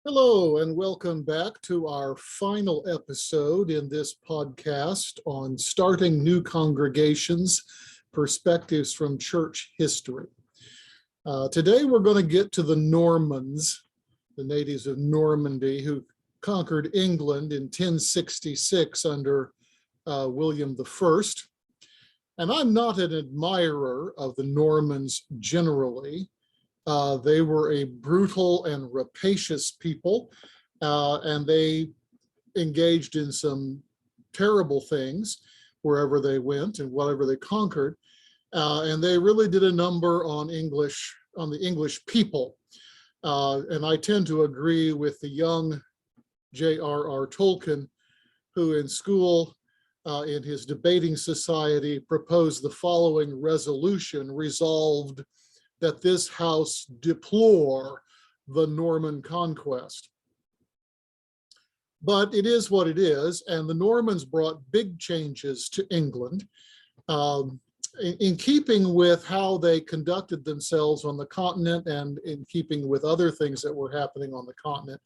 Hello, and welcome back to our final episode in this podcast on starting new congregations, perspectives from church history. Today, we're going to get to the Normans, the natives of Normandy, who conquered England in 1066 under William I. And I'm not an admirer of the Normans generally. They were a brutal and rapacious people, and they engaged in some terrible things wherever they went and whatever they conquered. And they really did a number on the English people. And I tend to agree with the young J.R.R. Tolkien, who in school, in his debating society, proposed the following resolution: resolved that this house deplore the Norman conquest. But it is what it is, and the Normans brought big changes to England, in keeping with how they conducted themselves on the continent and in keeping with other things that were happening on the continent.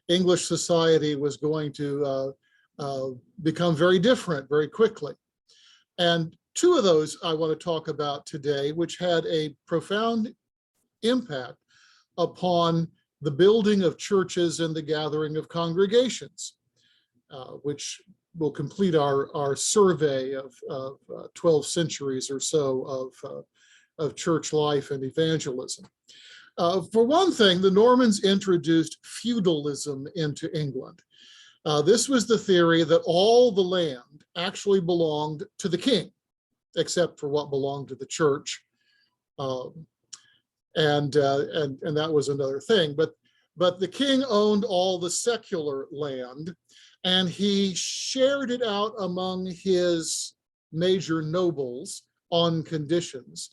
English society was going to become very different very quickly. And two of those I want to talk about today, which had a profound impact upon the building of churches and the gathering of congregations, which will complete our survey of 12 centuries or so of church life and evangelism. For one thing, the Normans introduced feudalism into England. This was the theory that all the land actually belonged to the king, except for what belonged to the church, and that was another thing. But the king owned all the secular land, and he shared it out among his major nobles on conditions,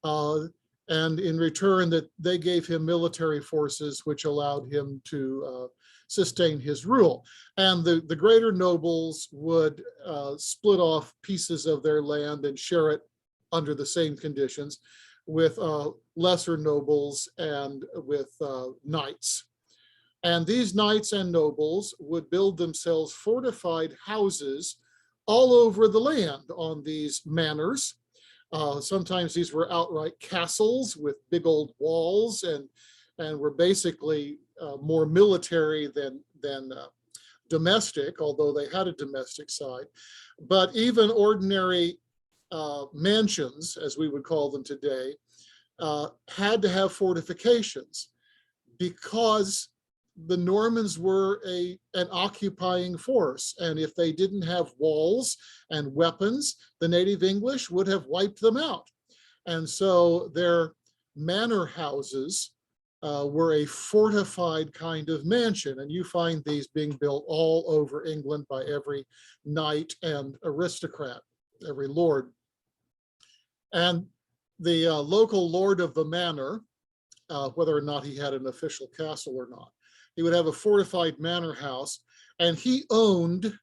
and in return that they gave him military forces, which allowed him to sustain his rule. And the greater nobles would split off pieces of their land and share it under the same conditions with lesser nobles and with knights. And these knights and nobles would build themselves fortified houses all over the land on these manors. Sometimes these were outright castles with big old walls and were basically more military than domestic, although they had a domestic side. But even ordinary mansions, as we would call them today, had to have fortifications because the Normans were an occupying force. And if they didn't have walls and weapons, the native English would have wiped them out. And so their manor houses were a fortified kind of mansion. And you find these being built all over England by every knight and aristocrat, every lord. And the local lord of the manor, whether or not he had an official castle or not, he would have a fortified manor house, and he owned,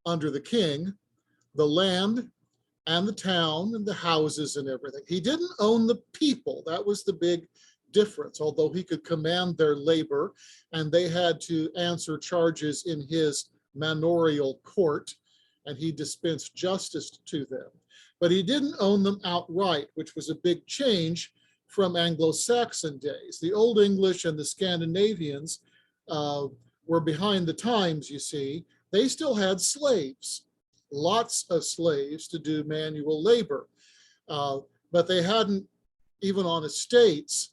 under the king, the land and the town and the houses and everything. He didn't own the people. That was the big difference, although he could command their labor, and they had to answer charges in his manorial court, and he dispensed justice to them. But he didn't own them outright, which was a big change from Anglo-Saxon days. The Old English and the Scandinavians were behind the times, you see. They still had slaves, lots of slaves to do manual labor. But they hadn't, even on estates,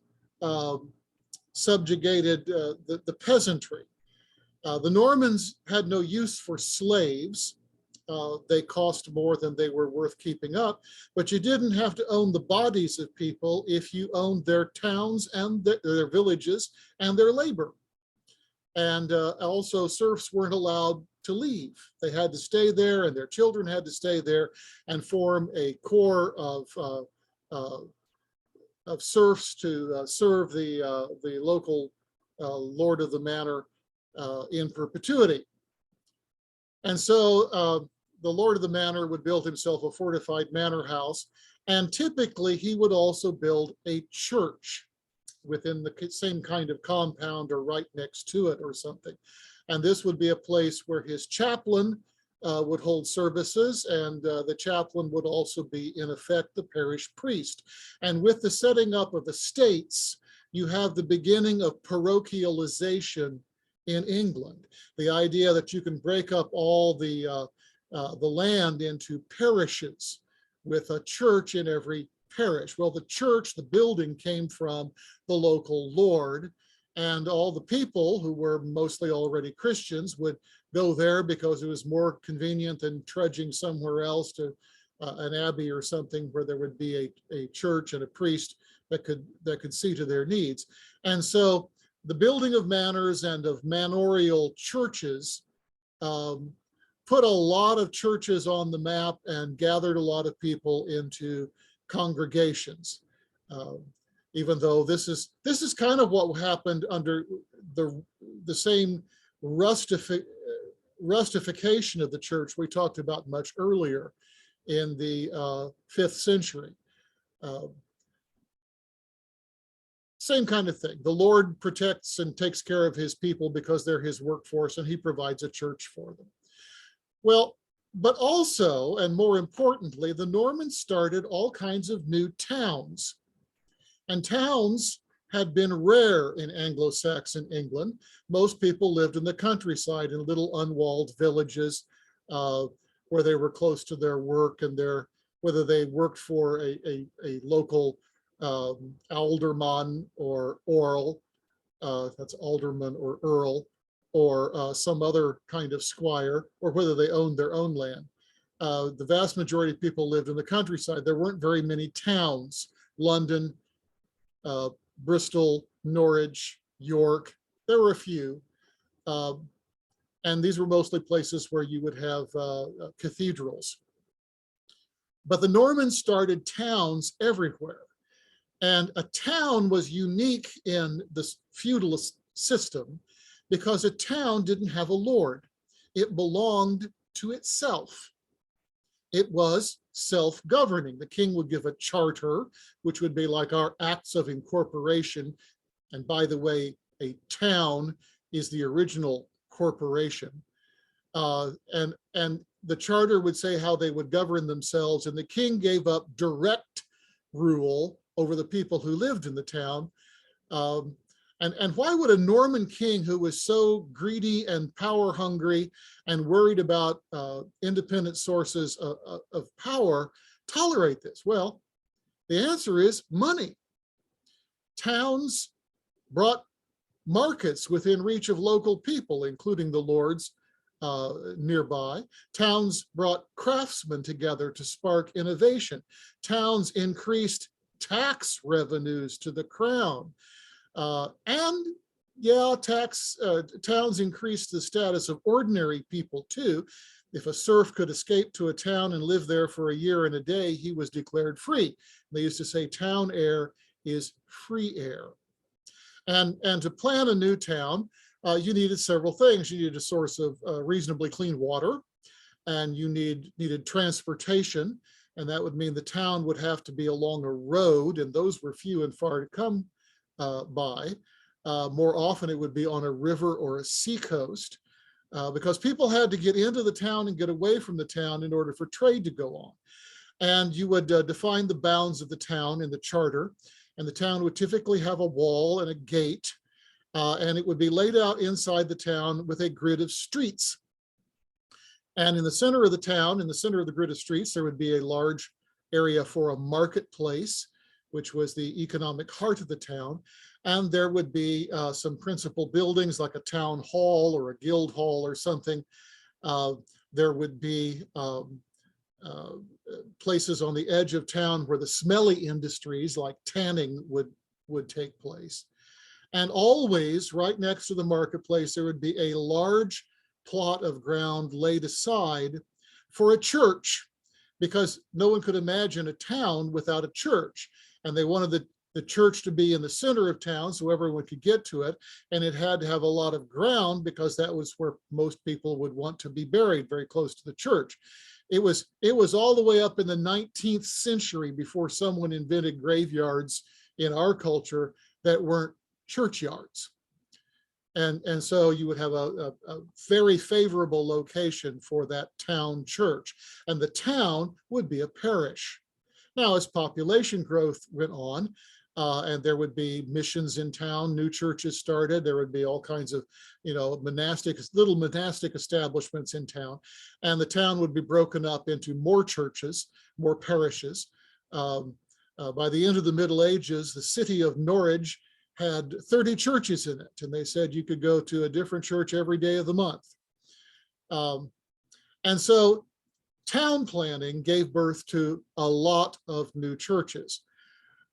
subjugated the peasantry. The Normans had no use for slaves. They cost more than they were worth keeping up, but you didn't have to own the bodies of people if you owned their towns and their villages and their labor. And also serfs weren't allowed to leave. They had to stay there, and their children had to stay there and form a corps of serfs to serve the local lord of the manor in perpetuity. And so the lord of the manor would build himself a fortified manor house, and typically he would also build a church within the same kind of compound or right next to it or something. And this would be a place where his chaplain would hold services, and the chaplain would also be, in effect, the parish priest. And with the setting up of estates, you have the beginning of parochialization in England. The idea that you can break up all the land into parishes with a church in every parish. Well, the church, the building, came from the local lord, and all the people who were mostly already Christians would go there because it was more convenient than trudging somewhere else to an abbey or something where there would be a church and a priest that could see to their needs. And so the building of manors and of manorial churches put a lot of churches on the map and gathered a lot of people into congregations. Even though this is kind of what happened under the same rustification of the church we talked about much earlier in the 5th century. Same kind of thing. The Lord protects and takes care of his people because they're his workforce, and he provides a church for them. Well, but also, and more importantly, the Normans started all kinds of new towns. And towns had been rare in Anglo-Saxon England. Most people lived in the countryside in little unwalled villages where they were close to their work and whether they worked for a local alderman or earl, that's alderman or earl, or some other kind of squire, or whether they owned their own land. The vast majority of people lived in the countryside. There weren't very many towns. London, Bristol, Norwich, York, there were a few. And these were mostly places where you would have cathedrals. But the Normans started towns everywhere. And a town was unique in the feudal system because a town didn't have a lord. It belonged to itself. It was self-governing. The king would give a charter, which would be like our acts of incorporation. And by the way, a town is the original corporation. And the charter would say how they would govern themselves, and the king gave up direct rule over the people who lived in the town. And why would a Norman king who was so greedy and power hungry and worried about independent sources of power tolerate this? Well, the answer is money. Towns brought markets within reach of local people, including the lords nearby. Towns brought craftsmen together to spark innovation. Towns increased tax revenues to the crown. And yeah, towns increased the status of ordinary people too. If a serf could escape to a town and live there for a year and a day, he was declared free. They used to say town air is free air. And to plan a new town, you needed several things. You needed a source of reasonably clean water, and you needed transportation. And that would mean the town would have to be along a road, and those were few and far to come by. More often it would be on a river or a seacoast because people had to get into the town and get away from the town in order for trade to go on. And you would define the bounds of the town in the charter, and the town would typically have a wall and a gate, and it would be laid out inside the town with a grid of streets. And in the center of the town, in the center of the grid of streets, there would be a large area for a marketplace, which was the economic heart of the town. And there would be some principal buildings like a town hall or a guild hall or something. There would be places on the edge of town where the smelly industries like tanning would take place. And always right next to the marketplace, there would be a large plot of ground laid aside for a church, because no one could imagine a town without a church. And they wanted the church to be in the center of town so everyone could get to it. And it had to have a lot of ground because that was where most people would want to be buried, very close to the church. It was all the way up in the 19th century before someone invented graveyards in our culture that weren't churchyards. And so you would have a very favorable location for that town church. And the town would be a parish. Now, as population growth went on, and there would be missions in town, new churches started, there would be all kinds of, little monastic establishments in town. And the town would be broken up into more churches, more parishes. By the end of the Middle Ages, the city of Norwich had 30 churches in it, and they said you could go to a different church every day of the month. And so town planning gave birth to a lot of new churches.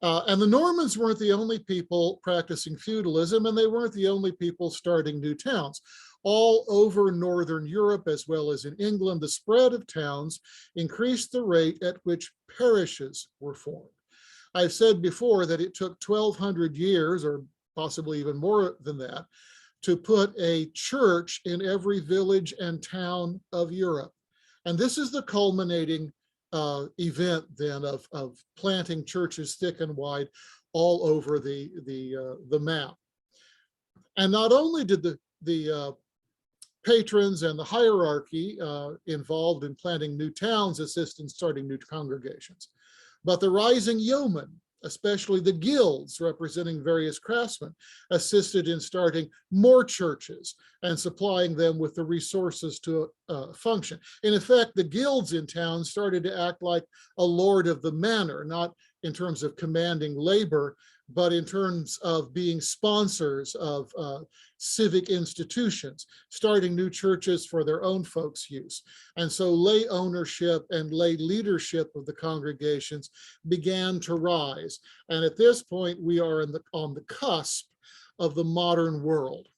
And the Normans weren't the only people practicing feudalism, and they weren't the only people starting new towns. All over Northern Europe, as well as in England, the spread of towns increased the rate at which parishes were formed. I've said before that it took 1,200 years, or possibly even more than that, to put a church in every village and town of Europe. And this is the culminating event then of planting churches thick and wide all over the map. And not only did the patrons and the hierarchy involved in planting new towns assist in starting new congregations, but the rising yeomen, especially the guilds representing various craftsmen, assisted in starting more churches and supplying them with the resources to function. In effect, the guilds in town started to act like a lord of the manor, not in terms of commanding labor, but in terms of being sponsors of civic institutions, starting new churches for their own folks' use. And so lay ownership and lay leadership of the congregations began to rise. And at this point, we are on the cusp of the modern world.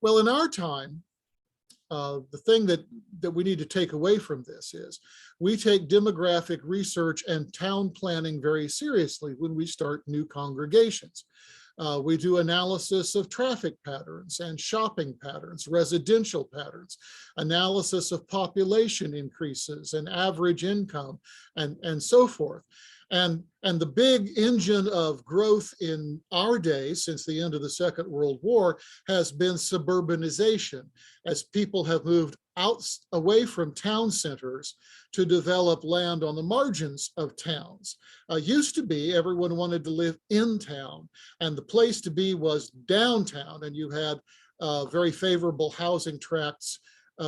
Well, in our time, the thing that we need to take away from this is we take demographic research and town planning very seriously when we start new congregations. We do analysis of traffic patterns and shopping patterns, residential patterns, analysis of population increases and average income, and so forth. And the big engine of growth in our day since the end of the Second World War has been suburbanization, as people have moved away from town centers to develop land on the margins of towns. Used to be everyone wanted to live in town, and the place to be was downtown, and you had very favorable housing tracts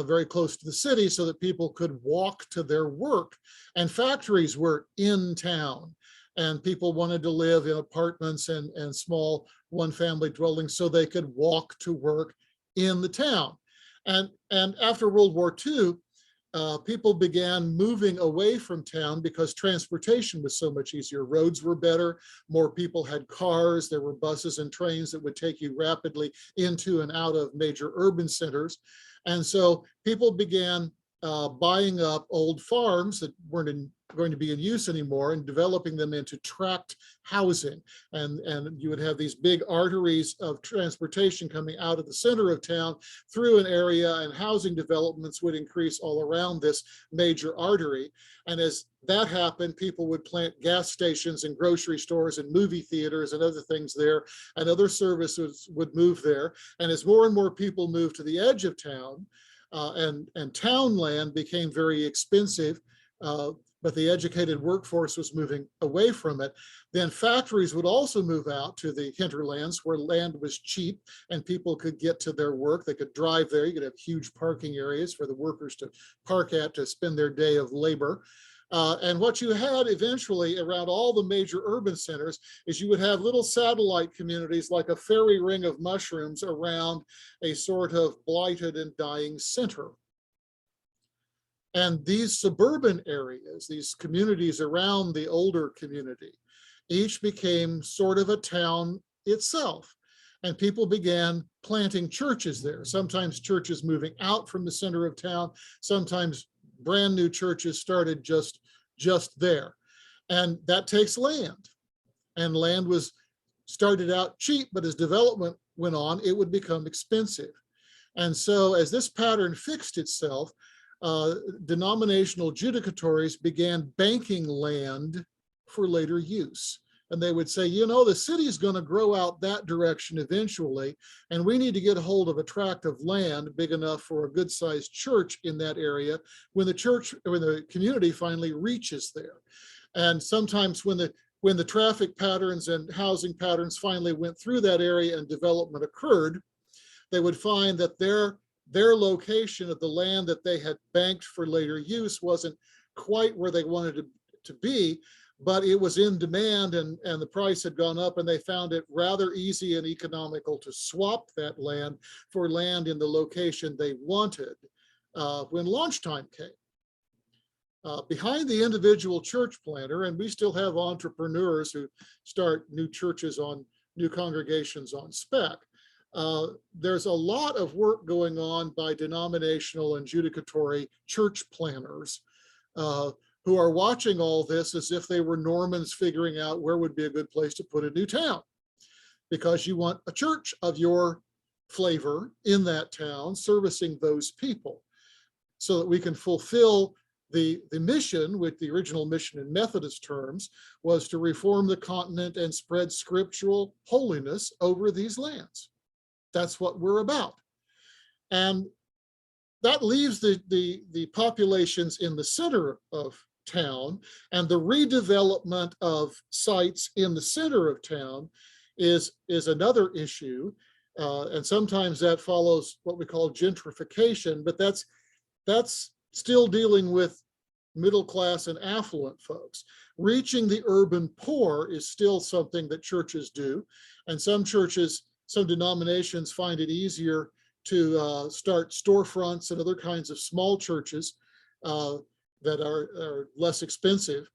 very close to the city so that people could walk to their work. And factories were in town, and people wanted to live in apartments and small one-family dwellings so they could walk to work in the town. And after World War II, people began moving away from town because transportation was so much easier. Roads were better, more people had cars, there were buses and trains that would take you rapidly into and out of major urban centers. And so people began buying up old farms that weren't going to be in use anymore and developing them into tract housing. And you would have these big arteries of transportation coming out of the center of town through an area, and housing developments would increase all around this major artery. And as that happened, people would plant gas stations and grocery stores and movie theaters and other things there, and other services would move there. And as more and more people moved to the edge of town, and town land became very expensive, but the educated workforce was moving away from it, then factories would also move out to the hinterlands where land was cheap and people could get to their work. They could drive there. You could have huge parking areas for the workers to park at to spend their day of labor. And what you had eventually around all the major urban centers is you would have little satellite communities like a fairy ring of mushrooms around a sort of blighted and dying center. And these suburban areas, these communities around the older community, each became sort of a town itself. And people began planting churches there, sometimes churches moving out from the center of town, sometimes brand new churches started just there. And that takes land. And land was started out cheap, but as development went on, it would become expensive. And so as this pattern fixed itself, denominational judicatories began banking land for later use. and they would say, you know, the city is going to grow out that direction eventually, and we need to get a hold of a tract of land big enough for a good-sized church in that area when the community finally reaches there. And sometimes when the traffic patterns and housing patterns finally went through that area and development occurred, they would find that their location of the land that they had banked for later use wasn't quite where they wanted it to be, but it was in demand, and the price had gone up, and they found it rather easy and economical to swap that land for land in the location they wanted when launch time came. Behind the individual church planter, and we still have entrepreneurs who start new churches on new congregations on spec, there's a lot of work going on by denominational and judicatory church planners who are watching all this as if they were Normans figuring out where would be a good place to put a new town, because you want a church of your flavor in that town servicing those people so that we can fulfill the mission, with the original mission in Methodist terms, was to reform the continent and spread scriptural holiness over these lands. That's what we're about. And that leaves the populations in the center of town, and the redevelopment of sites in the center of town is another issue. And sometimes that follows what we call gentrification, but that's still dealing with middle class and affluent folks. Reaching the urban poor is still something that churches do. And some denominations find it easier to start storefronts and other kinds of small churches that are less expensive.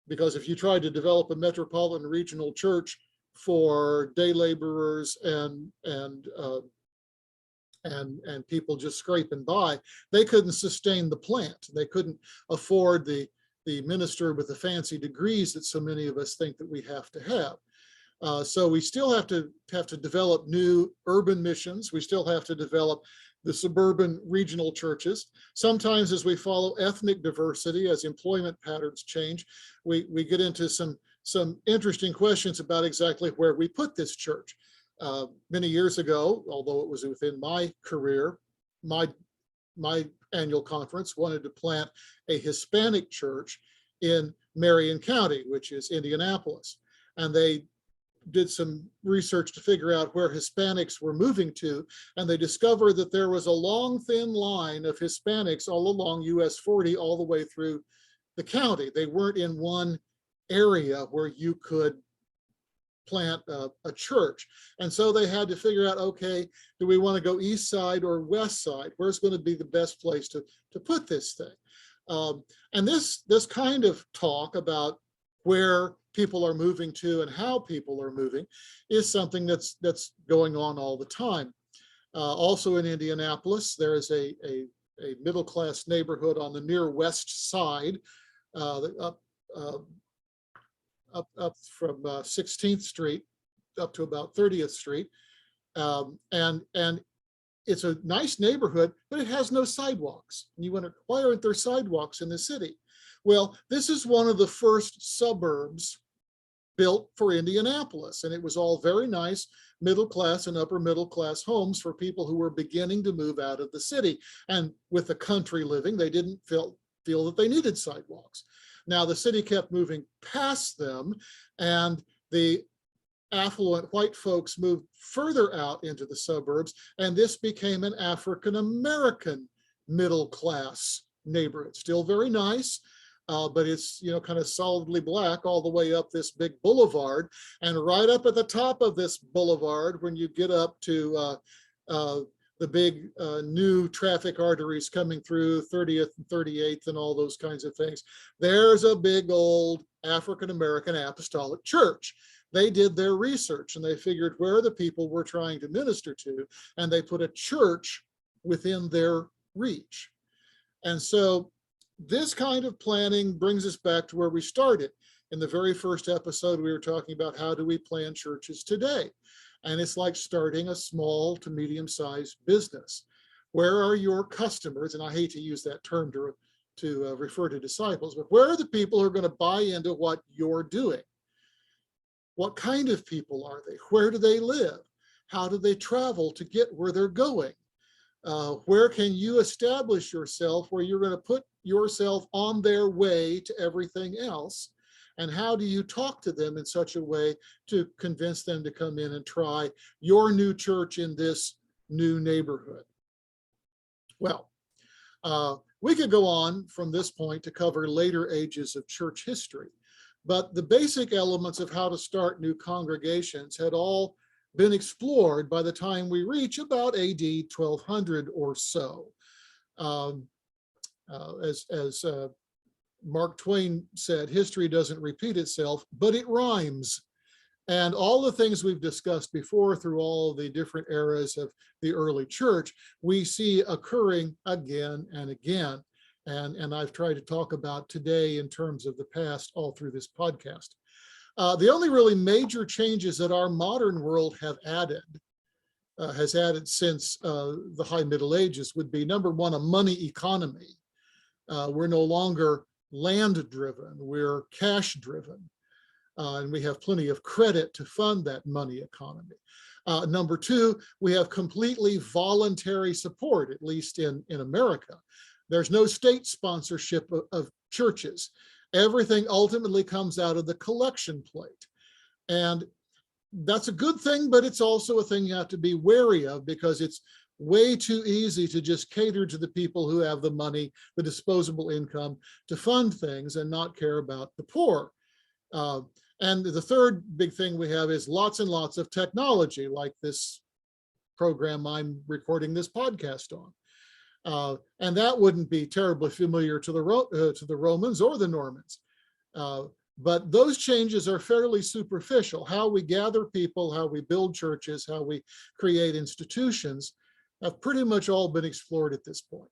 Because if you try to develop a metropolitan regional church for day laborers and people just scraping by, they couldn't sustain the plant. They couldn't afford the minister with the fancy degrees that so many of us think that we have to have. So we still have to develop new urban missions. We still have to develop the suburban regional churches. Sometimes as we follow ethnic diversity, as employment patterns change, we get into some interesting questions about exactly where we put this church. Many years ago, although it was within my career, my annual conference wanted to plant a Hispanic church in Marion County, which is Indianapolis. And they did some research to figure out where Hispanics were moving to, and they discovered that there was a long, thin line of Hispanics all along US 40 all the way through the county. They weren't in one area where you could plant a church. And so they had to figure out, okay, do we want to go east side or west side? Where's going to be the best place to put this thing? And this kind of talk about where people are moving to and how people are moving is something that's going on all the time. Also in Indianapolis, there is a middle-class neighborhood on the near west side, up from 16th Street up to about 30th Street. And it's a nice neighborhood, but it has no sidewalks. And you wonder, why aren't there sidewalks in the city? Well, this is one of the first suburbs built for Indianapolis, and it was all very nice middle class and upper middle class homes for people who were beginning to move out of the city. And with the country living, they didn't feel that they needed sidewalks. Now the city kept moving past them, and the affluent white folks moved further out into the suburbs, and this became an African-American middle class neighborhood. Still very nice, but it's, you know, kind of solidly black all the way up this big boulevard. And right up at the top of this boulevard, when you get up to the big new traffic arteries coming through 30th and 38th and all those kinds of things, there's a big old African-American apostolic church. They did their research and they figured where the people were trying to minister to, and they put a church within their reach. And so this kind of planning brings us back to where we started. In the very first episode, we were talking about how do we plan churches today? And it's like starting a small to medium-sized business. Where are your customers? And I hate to use that term to refer to disciples, but where are the people who are going to buy into what you're doing? What kind of people are they? Where do they live? How do they travel to get where they're going? Where can you establish yourself where you're going to put yourself on their way to everything else? And how do you talk to them in such a way to convince them to come in and try your new church in this new neighborhood? Well, we could go on from this point to cover later ages of church history, but the basic elements of how to start new congregations had all been explored by the time we reach about AD 1200 or so. As Mark Twain said, history doesn't repeat itself, but it rhymes. And all the things we've discussed before through all the different eras of the early church, we see occurring again and again. And I've tried to talk about today in terms of the past all through this podcast. The only really major changes that our modern world has added since the High Middle Ages would be, number one, a money economy. We're no longer land-driven, we're cash-driven. And we have plenty of credit to fund that money economy. Number two, we have completely voluntary support, at least in America. There's no state sponsorship of churches. Everything ultimately comes out of the collection plate. And that's a good thing, but it's also a thing you have to be wary of, because it's way too easy to just cater to the people who have the money, the disposable income to fund things and not care about the poor. And the third big thing we have is lots and lots of technology, like this program I'm recording this podcast on. And that wouldn't be terribly familiar to the Romans or the Normans. But those changes are fairly superficial. How we gather people, how we build churches, how we create institutions have pretty much all been explored at this point.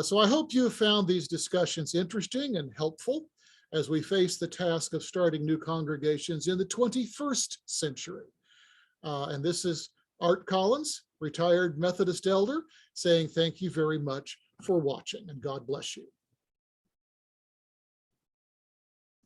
So I hope you have found these discussions interesting and helpful as we face the task of starting new congregations in the 21st century. And this is Art Collins, retired Methodist elder, saying thank you very much for watching, and God bless you.